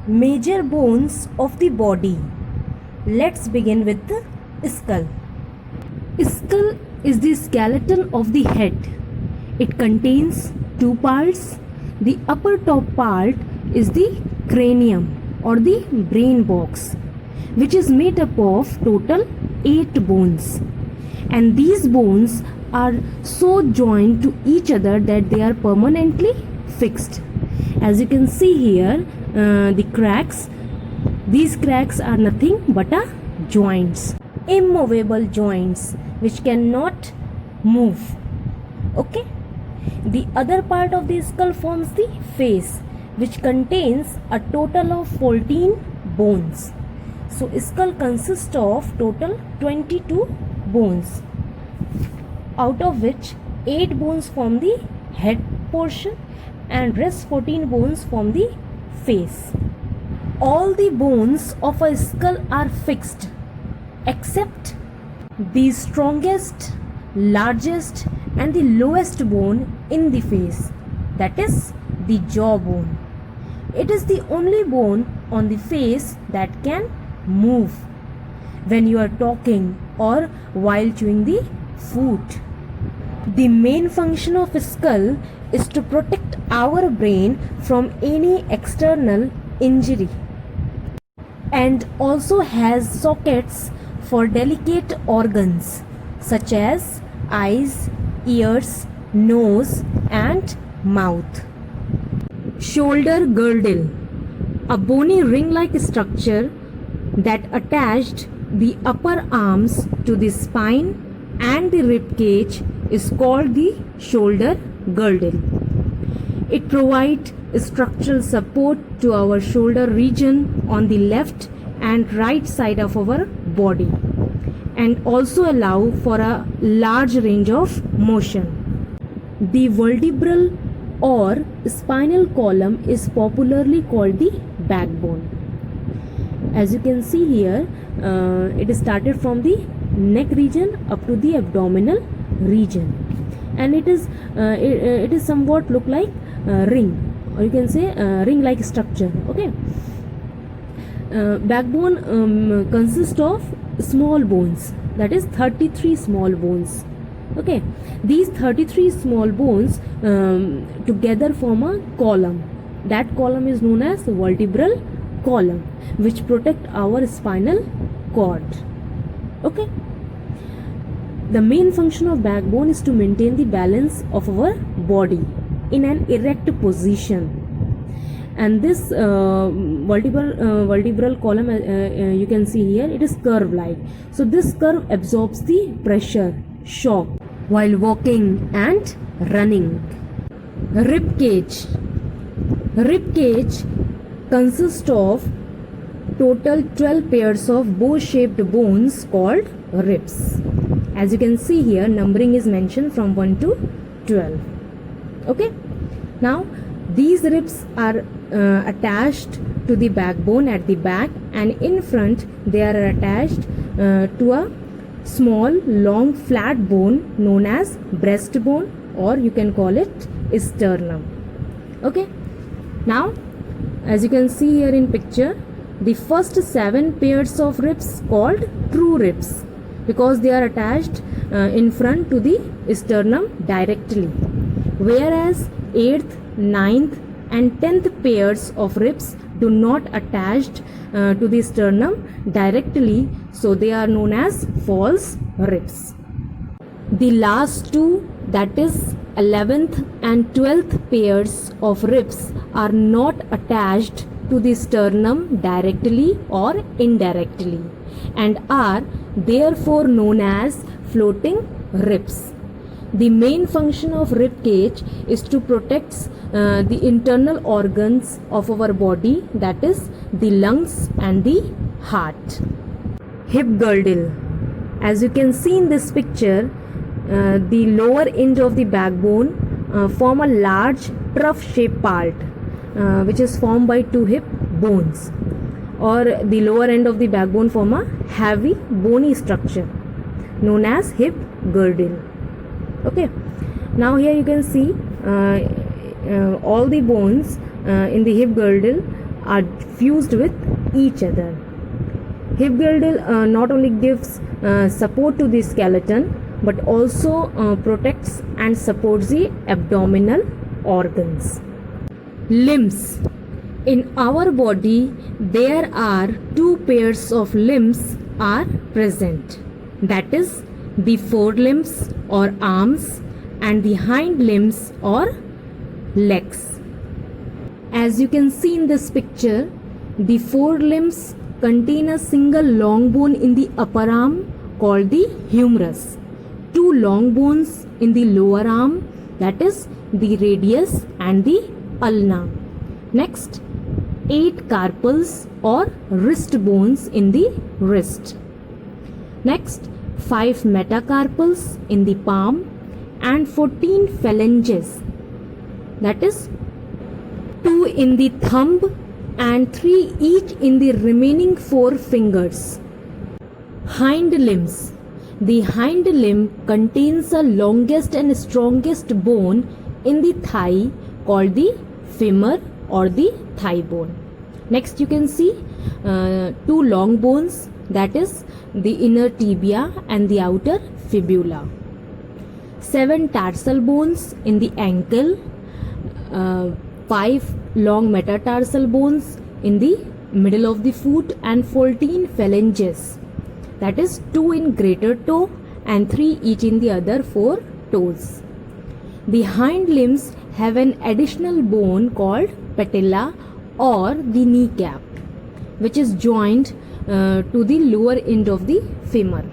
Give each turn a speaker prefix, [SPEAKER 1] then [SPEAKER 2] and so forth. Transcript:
[SPEAKER 1] Major bones of the body. Let's begin with the skull. Skull is the skeleton of the head. It contains two parts. The upper top part is the cranium or the brain box, which is made up of total 8 bones. And these bones are so joined to each other that they are permanently fixed. As you can see here, the cracks, these cracks are nothing but joints, immovable joints which cannot move. Okay, the other part of the skull forms the face, which contains a total of 14 bones. So skull consists of total 22 bones, out of which 8 bones form the head portion and rest 14 bones form the face. All the bones of a skull are fixed except the strongest, largest and the lowest bone in the face, that is the jawbone. It is the only bone on the face that can move when you are talking or while chewing the food. The main function of a skull is to protect our brain from any external injury, and also has sockets for delicate organs such as eyes, ears, nose and mouth. Shoulder girdle, a bony ring-like structure that attached the upper arms to the spine and the rib cage, is called the shoulder girdle. It provides structural support to our shoulder region on the left and right side of our body, and also allow for a large range of motion. The vertebral or spinal column is popularly called the backbone. As you can see here, it is started from the neck region up to the abdominal region, and it is somewhat look like ring, or you can say ring like structure. Okay, backbone consists of small bones, that is 33 small bones. Okay, these 33 small bones together form a column. That column is known as vertebral column, which protect our spinal cord. Okay, the main function of backbone is to maintain the balance of our body in an erect position. And this vertebral column, you can see here, it is curve like. So this curve absorbs the pressure, shock while walking and running. Rib cage. Rib cage consists of total 12 pairs of bow-shaped bones called ribs. As you can see here, numbering is mentioned from 1 to 12. Okay, now these ribs are attached to the backbone at the back, and in front they are attached to a small long flat bone known as breastbone, or you can call it sternum. Okay, now as you can see here in picture, the first 7 pairs of ribs called true ribs, because they are attached in front to the sternum directly, whereas 8th, 9th and 10th pairs of ribs do not attached to the sternum directly, so they are known as false ribs. The last two, that is 11th and 12th pairs of ribs, are not attached to the sternum directly or indirectly, and are therefore known as floating ribs. The main function of rib cage is to protect the internal organs of our body, that is the lungs and the heart. Hip girdle. As you can see in this picture, the lower end of the backbone form a large trough-shaped part, which is formed by 2 hip bones, or the lower end of the backbone form a heavy bony structure known as hip girdle. Okay, now here you can see all the bones in the hip girdle are fused with each other. Hip girdle not only gives support to the skeleton but also protects and supports the abdominal organs. Limbs. In our body, there are two pairs of limbs are present. That is the forelimbs or arms and the hind limbs or legs. As you can see in this picture, the forelimbs contain a single long bone in the upper arm called the humerus, two long bones in the lower arm, that is the radius and the ulna. Next, 8 carpals or wrist bones in the wrist. Next, 5 metacarpals in the palm and 14 phalanges, that is 2 in the thumb and 3 each in the remaining 4 fingers. Hind limbs. The hind limb contains the longest and strongest bone in the thigh called the femur or the thigh bone. Next you can see 2 long bones, that is the inner tibia and the outer fibula. 7 tarsal bones in the ankle, 5 long metatarsal bones in the middle of the foot and 14 phalanges, that is 2 in greater toe and 3 each in the other 4 toes. The hind limbs have an additional bone called patella or the kneecap, which is joined to the lower end of the femur.